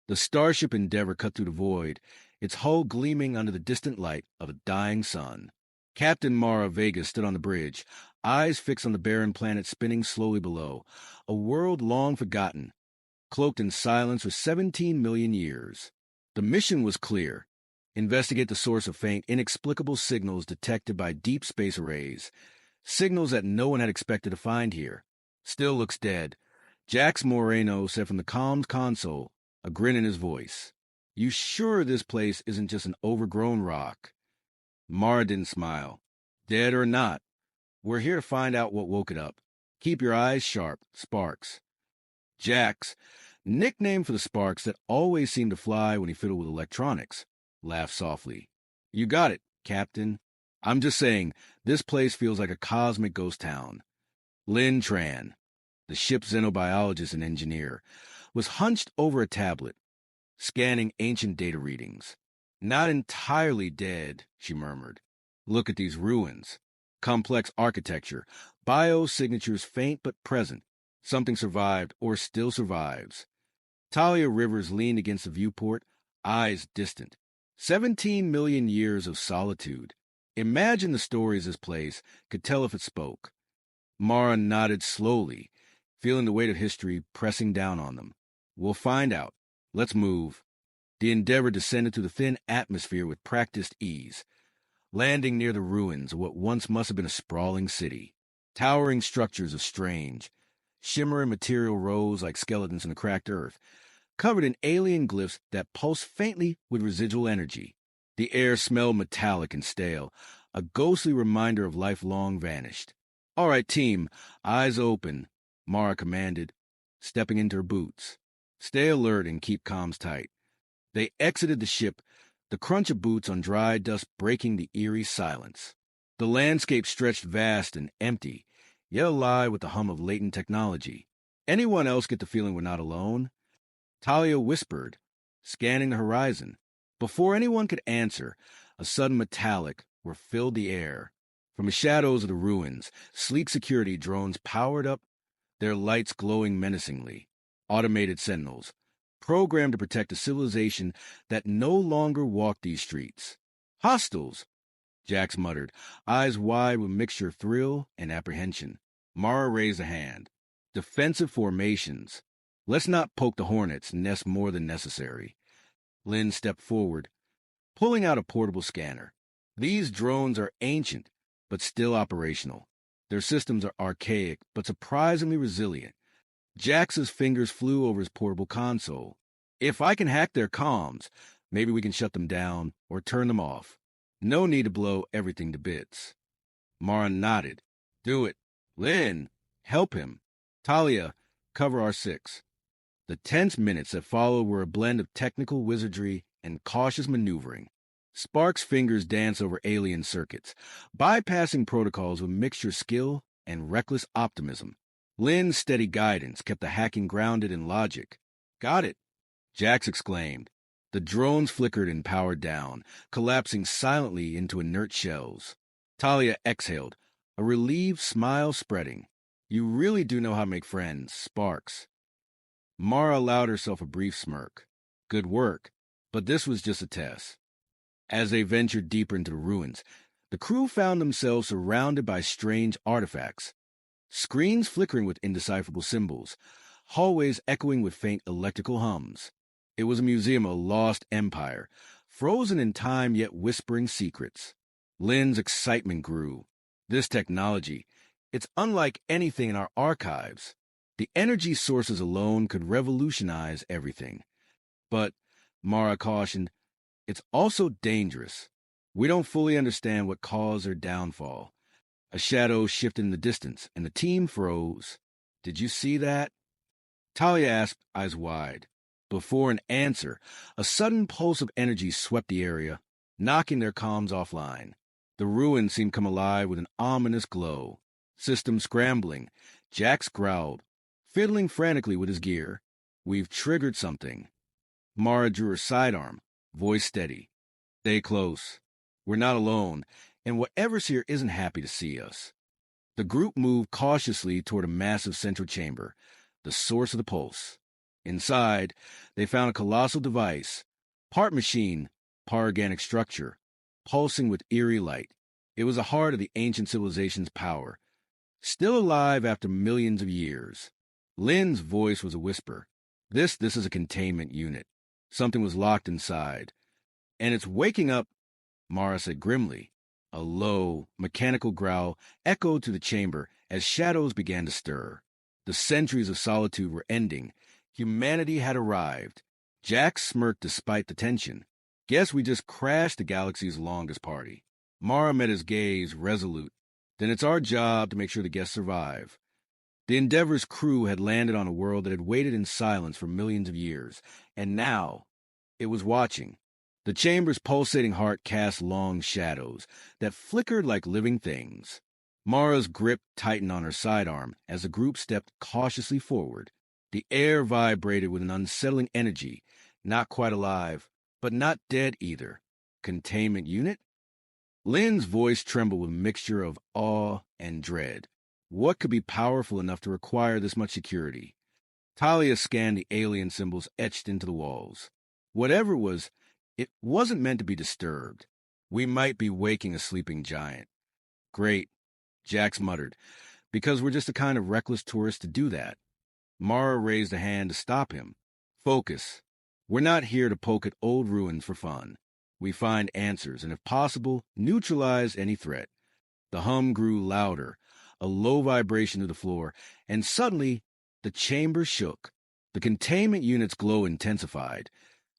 The starship Endeavour cut through the void, its hull gleaming under the distant light of a dying sun. Captain Mara Vega stood on the bridge, eyes fixed on the barren planet spinning slowly below, a world long forgotten, cloaked in silence for 17 million years. The mission was clear. Investigate the source of faint, inexplicable signals detected by deep space arrays. Signals that no one had expected to find here. Still looks dead. Jax Moreno said from the comms console, a grin in his voice. You sure this place isn't just an overgrown rock? Mara didn't smile. Dead or not, we're here to find out what woke it up. Keep your eyes sharp, Sparks. Jax, nickname for the sparks that always seemed to fly when he fiddled with electronics, laughed softly. You got it, Captain. I'm just saying, this place feels like a cosmic ghost town. Lin Tran, the ship's xenobiologist and engineer, was hunched over a tablet, scanning ancient data readings. Not entirely dead, she murmured. Look at these ruins. Complex architecture, biosignatures faint but present. Something survived or still survives. Talia Rivers leaned against the viewport, eyes distant. 17 million years of solitude. Imagine the stories this place could tell if it spoke. Mara nodded slowly, feeling the weight of history pressing down on them. We'll find out. Let's move. The Endeavour descended through the thin atmosphere with practiced ease, landing near the ruins of what once must have been a sprawling city. Towering structures of strange, shimmering material rose like skeletons in the cracked earth, covered in alien glyphs that pulsed faintly with residual energy. The air smelled metallic and stale, a ghostly reminder of life long vanished. All right, team, eyes open, Mara commanded, stepping into her boots. Stay alert and keep comms tight. They exited the ship, the crunch of boots on dry dust breaking the eerie silence. The landscape stretched vast and empty, yet alive with the hum of latent technology. Anyone else get the feeling we're not alone? Talia whispered, scanning the horizon. Before anyone could answer, a sudden metallic were filled the air. From the shadows of the ruins, sleek security drones powered up, their lights glowing menacingly. Automated sentinels, programmed to protect a civilization that no longer walked these streets. Hostiles, Jax muttered, eyes wide with a mixture of thrill and apprehension. Mara raised a hand. Defensive formations. Let's not poke the hornets' nest more than necessary. Lin stepped forward, pulling out a portable scanner. These drones are ancient, but still operational. Their systems are archaic, but surprisingly resilient. Jax's fingers flew over his portable console. If I can hack their comms, maybe we can shut them down or turn them off. No need to blow everything to bits. Mara nodded. Do it. Lin, help him. Talia, cover R6. The tense minutes that followed were a blend of technical wizardry and cautious maneuvering. Sparks' fingers danced over alien circuits, bypassing protocols with mixture skill and reckless optimism. Lin's steady guidance kept the hacking grounded in logic. Got it, Jax exclaimed. The drones flickered and powered down, collapsing silently into inert shells. Talia exhaled, a relieved smile spreading. You really do know how to make friends, Sparks. Mara allowed herself a brief smirk. Good work, but this was just a test. As they ventured deeper into the ruins, the crew found themselves surrounded by strange artifacts. Screens flickering with indecipherable symbols, hallways echoing with faint electrical hums. It was a museum of a lost empire, frozen in time yet whispering secrets. Lin's excitement grew. This technology, it's unlike anything in our archives. The energy sources alone could revolutionize everything. But, Mara cautioned, it's also dangerous. We don't fully understand what caused their downfall. A shadow shifted in the distance, and the team froze. Did you see that? Talia asked, eyes wide. Before an answer, a sudden pulse of energy swept the area, knocking their comms offline. The ruins seemed come alive with an ominous glow. System scrambling. Jax growled, fiddling frantically with his gear. We've triggered something. Mara drew her sidearm, voice steady. Stay close. We're not alone, and whatever's here isn't happy to see us. The group moved cautiously toward a massive central chamber, the source of the pulse. Inside, they found a colossal device, part machine, part organic structure, pulsing with eerie light. It was the heart of the ancient civilization's power, still alive after millions of years. Lynn's voice was a whisper. This is a containment unit. Something was locked inside. And it's waking up, Mara said grimly. A low, mechanical growl echoed through the chamber as shadows began to stir. The centuries of solitude were ending. Humanity had arrived. Jack smirked despite the tension. Guess we just crashed the galaxy's longest party. Mara met his gaze, resolute. Then it's our job to make sure the guests survive. The Endeavor's crew had landed on a world that had waited in silence for millions of years, and now it was watching. The chamber's pulsating heart cast long shadows that flickered like living things. Mara's grip tightened on her sidearm as the group stepped cautiously forward. The air vibrated with an unsettling energy, not quite alive, but not dead either. Containment unit? Lynn's voice trembled with a mixture of awe and dread. What could be powerful enough to require this much security? Talia scanned the alien symbols etched into the walls. Whatever it was, it wasn't meant to be disturbed. We might be waking a sleeping giant. Great, Jax muttered, because we're just the kind of reckless tourists to do that. Mara raised a hand to stop him. Focus. We're not here to poke at old ruins for fun. We find answers, and if possible, neutralize any threat. The hum grew louder, a low vibration to the floor, and suddenly the chamber shook. The containment unit's glow intensified,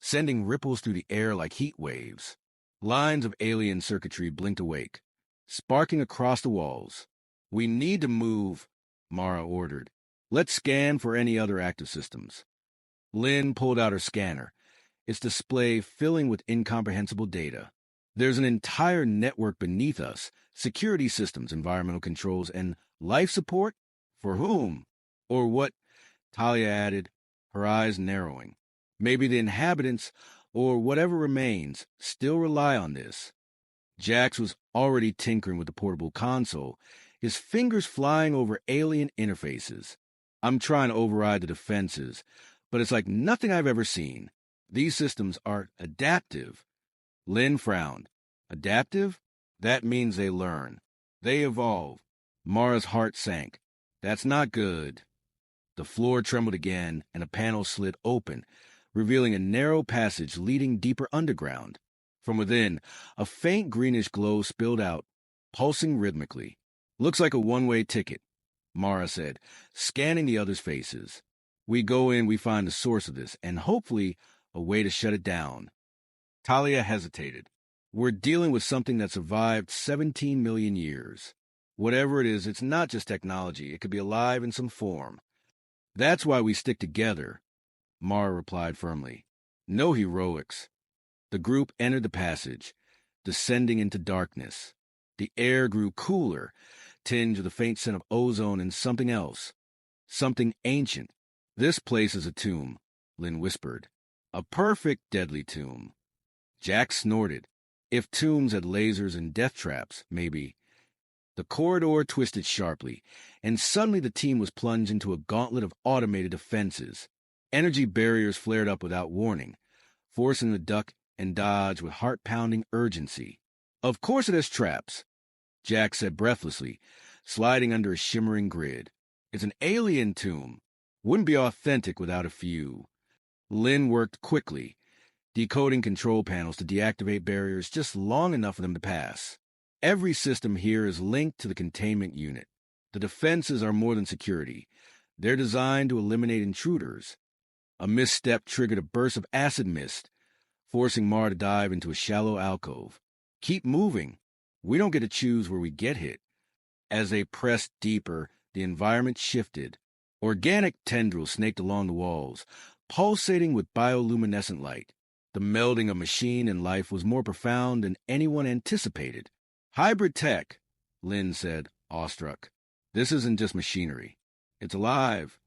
sending ripples through the air like heat waves. Lines of alien circuitry blinked awake, sparking across the walls. We need to move, Mara ordered. Let's scan for any other active systems. Lynn pulled out her scanner, its display filling with incomprehensible data. There's an entire network beneath us, security systems, environmental controls, and life support? For whom? Or what? Talia added, her eyes narrowing. Maybe the inhabitants, or whatever remains, still rely on this. Jax was already tinkering with the portable console, his fingers flying over alien interfaces. I'm trying to override the defenses, but it's like nothing I've ever seen. These systems are adaptive. Lynn frowned. Adaptive? That means they learn. They evolve. Mara's heart sank. That's not good. The floor trembled again, and a panel slid open, revealing a narrow passage leading deeper underground. From within, a faint greenish glow spilled out, pulsing rhythmically. Looks like a one-way ticket, Mara said, scanning the others' faces. We go in, we find the source of this, and hopefully a way to shut it down. Talia hesitated. We're dealing with something that survived 17 million years. Whatever it is, it's not just technology. It could be alive in some form. That's why we stick together, Mara replied firmly. No heroics. The group entered the passage, descending into darkness. The air grew cooler, tinged with a faint scent of ozone and something else. Something ancient. This place is a tomb, Lynn whispered. A perfect, deadly tomb. Jack snorted. If tombs had lasers and death traps, maybe. The corridor twisted sharply, and suddenly the team was plunged into a gauntlet of automated defenses. Energy barriers flared up without warning, forcing the duck and dodge with heart-pounding urgency. Of course it has traps, Jack said breathlessly, sliding under a shimmering grid. It's an alien tomb. Wouldn't be authentic without a few. Lynn worked quickly, decoding control panels to deactivate barriers just long enough for them to pass. Every system here is linked to the containment unit. The defenses are more than security. They're designed to eliminate intruders. A misstep triggered a burst of acid mist, forcing Mara to dive into a shallow alcove. Keep moving. We don't get to choose where we get hit. As they pressed deeper, the environment shifted. Organic tendrils snaked along the walls, pulsating with bioluminescent light. The melding of machine and life was more profound than anyone anticipated. Hybrid tech, Lynn said, awestruck. This isn't just machinery. It's alive.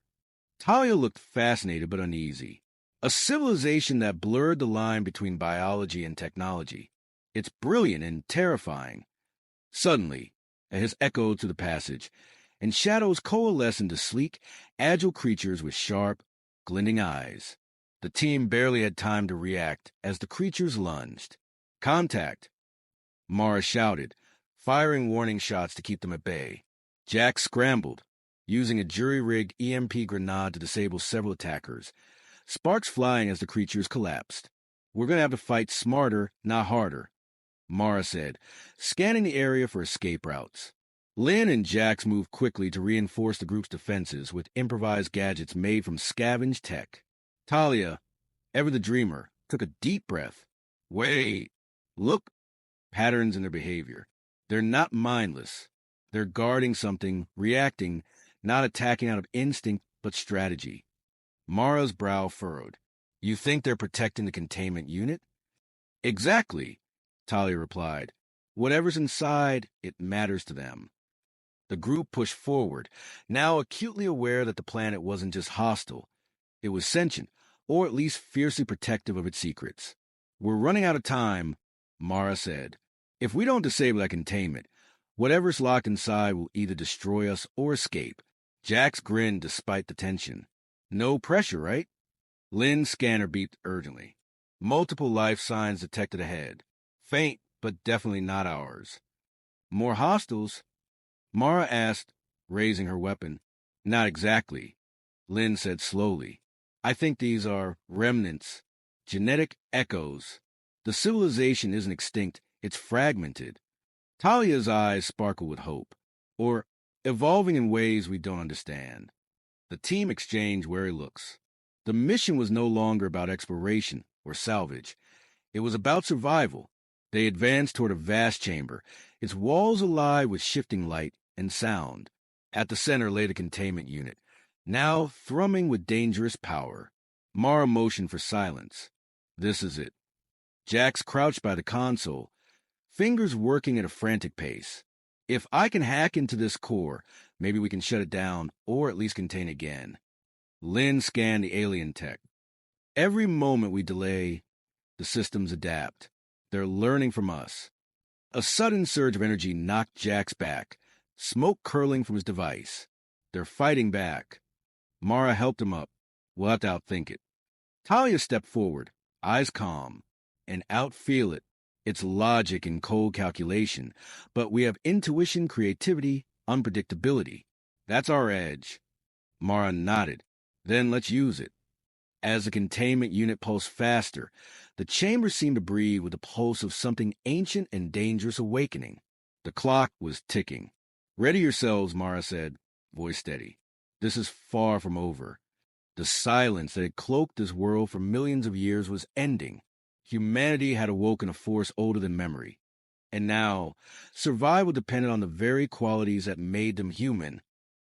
Talia looked fascinated but uneasy. A civilization that blurred the line between biology and technology. It's brilliant and terrifying. Suddenly, a hiss echoed through the passage, and shadows coalesced into sleek, agile creatures with sharp, glinting eyes. The team barely had time to react as the creatures lunged. "Contact!" Mara shouted, firing warning shots to keep them at bay. Jack scrambled, using a jury-rigged EMP grenade to disable several attackers, sparks flying as the creatures collapsed. "We're going to have to fight smarter, not harder," Mara said, scanning the area for escape routes. Lynn and Jax moved quickly to reinforce the group's defenses with improvised gadgets made from scavenged tech. Talia, ever the dreamer, took a deep breath. "Wait, look," patterns in their behavior. They're not mindless. They're guarding something, reacting, not attacking out of instinct, but strategy. Mara's brow furrowed. "You think they're protecting the containment unit?" "Exactly," Talia replied. "Whatever's inside, it matters to them." The group pushed forward, now acutely aware that the planet wasn't just hostile. It was sentient, or at least fiercely protective of its secrets. "We're running out of time," Mara said. "If we don't disable that containment, whatever's locked inside will either destroy us or escape." Jax grinned despite the tension. "No pressure, right?" Lynn's scanner beeped urgently. Multiple life signs detected ahead. Faint, but definitely not ours. "More hostiles?" Mara asked, raising her weapon. "Not exactly," Lynn said slowly. "I think these are remnants, genetic echoes. The civilization isn't extinct, it's fragmented." Talia's eyes sparkled with hope, or evolving in ways we don't understand. The team exchanged wary looks. The mission was no longer about exploration or salvage. It was about survival. They advanced toward a vast chamber, its walls alive with shifting light and sound. At the center lay the containment unit, now thrumming with dangerous power. Mara motioned for silence. "This is it." Jax crouched by the console, fingers working at a frantic pace. "If I can hack into this core, maybe we can shut it down, or at least contain it again." Lynn scanned the alien tech. "Every moment we delay, the systems adapt. They're learning from us." A sudden surge of energy knocked Jax back, smoke curling from his device. "They're fighting back." Mara helped him up. "We'll have to outthink it." Talia stepped forward, eyes calm. "And outfeel it. It's logic and cold calculation, but we have intuition, creativity, unpredictability. That's our edge." Mara nodded. "Then let's use it." As the containment unit pulsed faster, the chamber seemed to breathe with the pulse of something ancient and dangerous awakening. The clock was ticking. "Ready yourselves," Mara said, voice steady. "This is far from over." The silence that had cloaked this world for millions of years was ending. Humanity had awoken a force older than memory. And now, survival depended on the very qualities that made them human.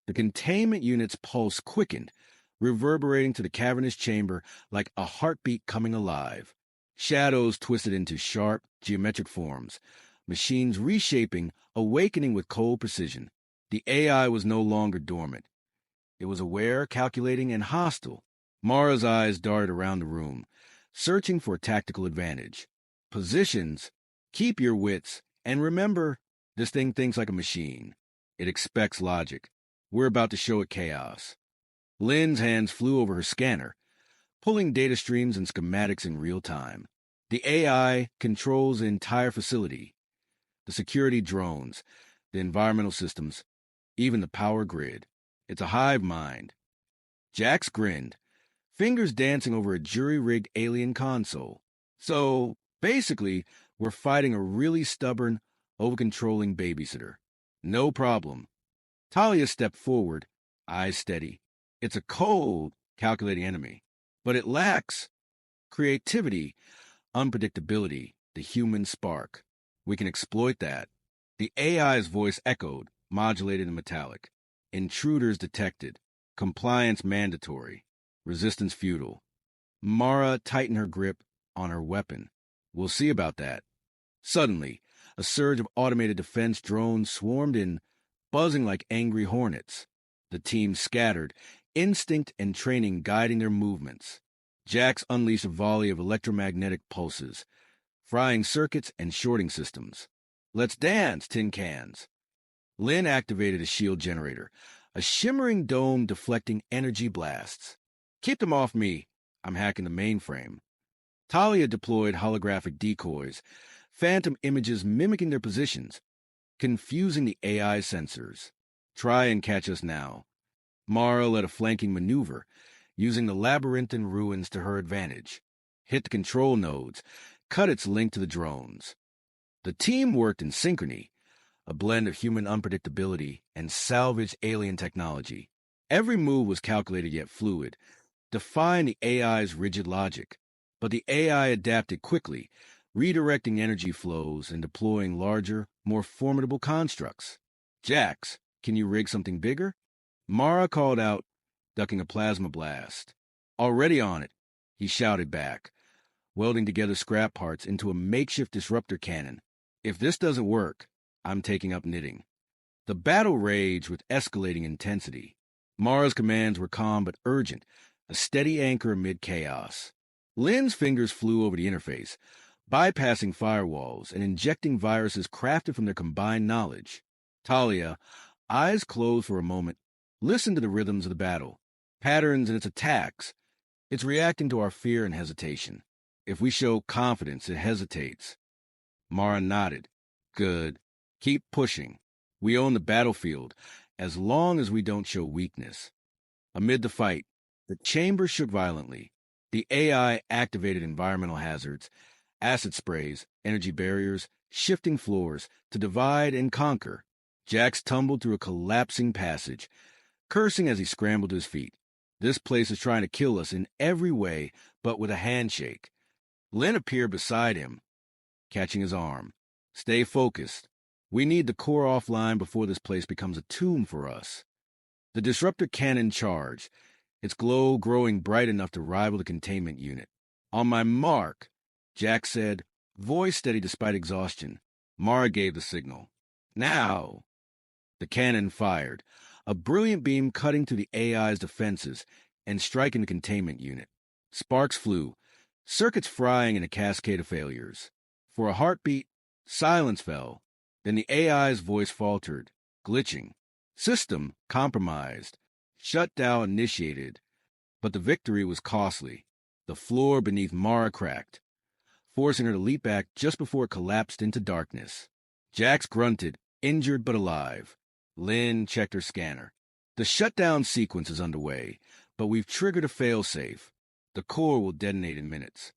The containment unit's pulse quickened, reverberating to the cavernous chamber like a heartbeat coming alive. Shadows twisted into sharp, geometric forms, machines reshaping, awakening with cold precision. The AI was no longer dormant. It was aware, calculating, and hostile. Mara's eyes darted around the room, searching for a tactical advantage. "Positions, keep your wits, and remember, this thing thinks like a machine. It expects logic. We're about to show it chaos." Lynn's hands flew over her scanner, pulling data streams and schematics in real time. The AI controls the entire facility. The security drones, the environmental systems, even the power grid. It's a hive mind. Jax grinned, fingers dancing over a jury-rigged alien console. "So, basically, we're fighting a really stubborn, over-controlling babysitter." "No problem." Talia stepped forward, eyes steady. "It's a cold, calculating enemy, but it lacks creativity, unpredictability, the human spark. We can exploit that." The AI's voice echoed, modulated and metallic. "Intruders detected. Compliance mandatory. Resistance futile." Mara tightened her grip on her weapon. "We'll see about that." Suddenly, a surge of automated defense drones swarmed in, buzzing like angry hornets. The team scattered, instinct and training guiding their movements. Jax unleashed a volley of electromagnetic pulses, frying circuits and shorting systems. "Let's dance, tin cans." Lynn activated a shield generator, a shimmering dome deflecting energy blasts. Keep them off me. I'm hacking the mainframe. Talia deployed holographic decoys, phantom images mimicking their positions, confusing the AI sensors. Try and catch us now. Mara led a flanking maneuver, using the labyrinthine ruins to her advantage. Hit the control nodes, cut its link to the drones. The team worked in synchrony, a blend of human unpredictability and salvaged alien technology. Every move was calculated yet fluid, defying the AI's rigid logic. But the AI adapted quickly, redirecting energy flows and deploying larger, more formidable constructs. Jax, can you rig something bigger? Mara called out, ducking a plasma blast. Already on it, he shouted back, welding together scrap parts into a makeshift disruptor cannon. If this doesn't work, I'm taking up knitting. The battle raged with escalating intensity. Mara's commands were calm but urgent, a steady anchor amid chaos. Lynn's fingers flew over the interface, bypassing firewalls and injecting viruses crafted from their combined knowledge. Talia, eyes closed for a moment, listened to the rhythms of the battle, patterns in its attacks. It's reacting to our fear and hesitation. If we show confidence, it hesitates. Mara nodded. Good. Keep pushing. We own the battlefield, as long as we don't show weakness. Amid the fight, the chamber shook violently. The AI activated environmental hazards, acid sprays, energy barriers, shifting floors to divide and conquer. Jax tumbled through a collapsing passage, cursing as he scrambled to his feet. This place is trying to kill us in every way, but with a handshake. Lynn appeared beside him, catching his arm. Stay focused. We need the core offline before this place becomes a tomb for us. The disruptor cannon charged, its glow growing bright enough to rival the containment unit. On my mark, Jack said, voice steady despite exhaustion. Mara gave the signal. Now! The cannon fired, a brilliant beam cutting through the AI's defenses and striking the containment unit. Sparks flew, circuits frying in a cascade of failures. For a heartbeat, silence fell. Then the AI's voice faltered, glitching. System compromised. Shutdown initiated. But the victory was costly. The floor beneath Mara cracked, forcing her to leap back just before it collapsed into darkness. Jax grunted, injured but alive. Lynn checked her scanner. The shutdown sequence is underway, but we've triggered a failsafe. The core will detonate in minutes.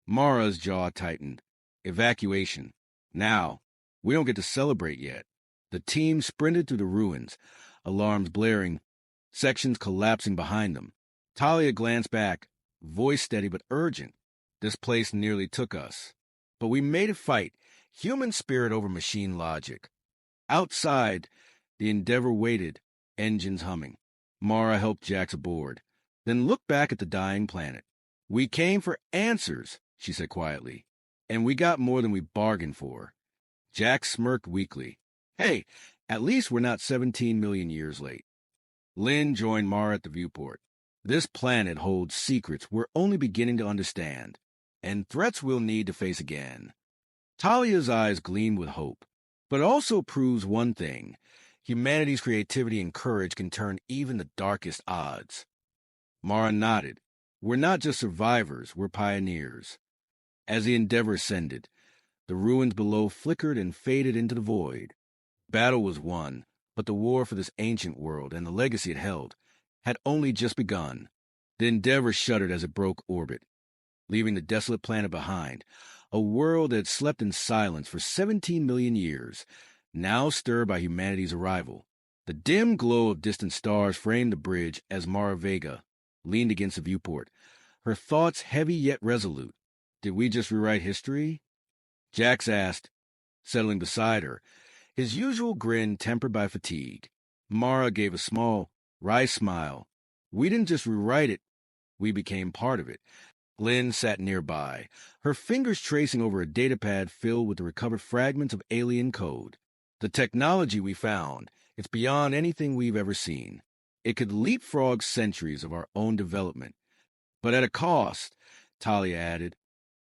Mara's jaw tightened. Evacuation. Now. We don't get to celebrate yet. The team sprinted through the ruins, alarms blaring, sections collapsing behind them. Talia glanced back, voice steady but urgent. This place nearly took us. But we made it fight, human spirit over machine logic. Outside, the Endeavor waited, engines humming. Mara helped Jax aboard, then looked back at the dying planet. We came for answers, she said quietly, and we got more than we bargained for. Jax smirked weakly. Hey, at least we're not 17 million years late. Lynn joined Mara at the viewport. This planet holds secrets we're only beginning to understand, and threats we'll need to face again. Talia's eyes gleamed with hope, but also proves one thing. Humanity's creativity and courage can turn even the darkest odds. Mara nodded. We're not just survivors, we're pioneers. As the Endeavor ascended, the ruins below flickered and faded into the void. Battle was won, but the war for this ancient world and the legacy it held had only just begun. The Endeavor shuddered as it broke orbit, leaving the desolate planet behind, a world that had slept in silence for 17 million years, now stirred by humanity's arrival. The dim glow of distant stars framed the bridge as Mara Vega leaned against the viewport, her thoughts heavy yet resolute. Did we just rewrite history? Jax asked, settling beside her, his usual grin tempered by fatigue. Mara gave a small, wry smile. We didn't just rewrite it, we became part of it. Lynn sat nearby, her fingers tracing over a datapad filled with the recovered fragments of alien code. The technology we found, it's beyond anything we've ever seen. It could leapfrog centuries of our own development. But at a cost, Talia added,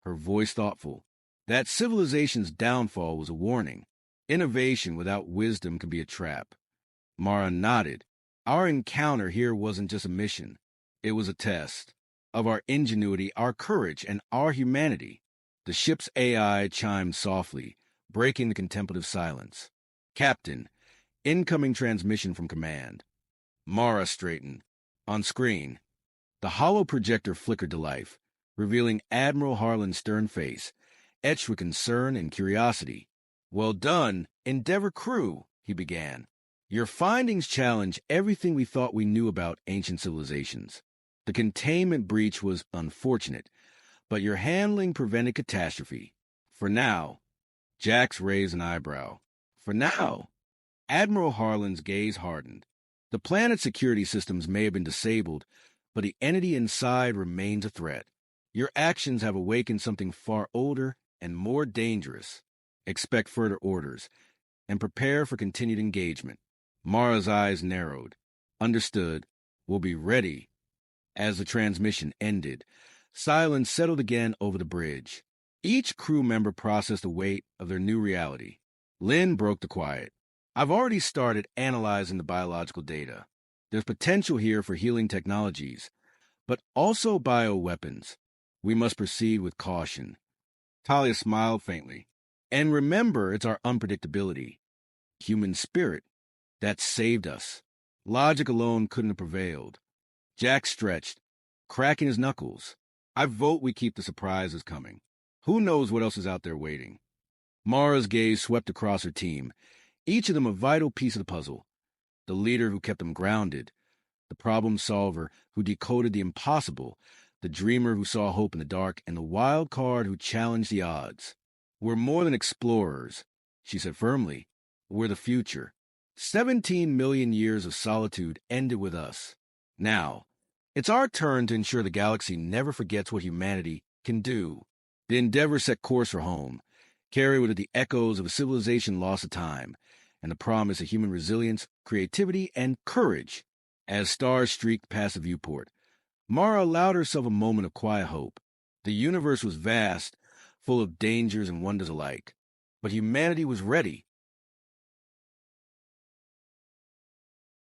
her voice thoughtful. That civilization's downfall was a warning. Innovation without wisdom can be a trap. Mara nodded. Our encounter here wasn't just a mission. It was a test of our ingenuity, our courage, and our humanity. The ship's AI chimed softly, breaking the contemplative silence. Captain, incoming transmission from command. Mara straightened. On screen, the hollow projector flickered to life, revealing Admiral Harlan's stern face, etched with concern and curiosity. "Well done, Endeavour crew," he began. "Your findings challenge everything we thought we knew about ancient civilizations. The containment breach was unfortunate, but your handling prevented catastrophe. For now." Jax raised an eyebrow. "For now?" Admiral Harlan's gaze hardened. "The planet's security systems may have been disabled, but the entity inside remains a threat. Your actions have awakened something far older and more dangerous. Expect further orders, and prepare for continued engagement." Mara's eyes narrowed. "Understood. We'll be ready." As the transmission ended, silence settled again over the bridge. Each crew member processed the weight of their new reality. Lynn broke the quiet. "I've already started analyzing the biological data. There's potential here for healing technologies, but also bioweapons. We must proceed with caution." Talia smiled faintly. "And remember, it's our unpredictability, human spirit, that saved us. Logic alone couldn't have prevailed." Jack stretched, cracking his knuckles. "I vote we keep the surprises coming. Who knows what else is out there waiting?" Mara's gaze swept across her team, each of them a vital piece of the puzzle. The leader who kept them grounded, the problem solver who decoded the impossible, the dreamer who saw hope in the dark, and the wild card who challenged the odds. "We're more than explorers," she said firmly. "We're the future. 17 million years of solitude ended with us. Now, it's our turn to ensure the galaxy never forgets what humanity can do." The Endeavour set course for home, carried with it the echoes of a civilization lost to time, and the promise of human resilience, creativity, and courage. As stars streaked past the viewport, Mara allowed herself a moment of quiet hope. The universe was vast, full of dangers and wonders alike, but humanity was ready.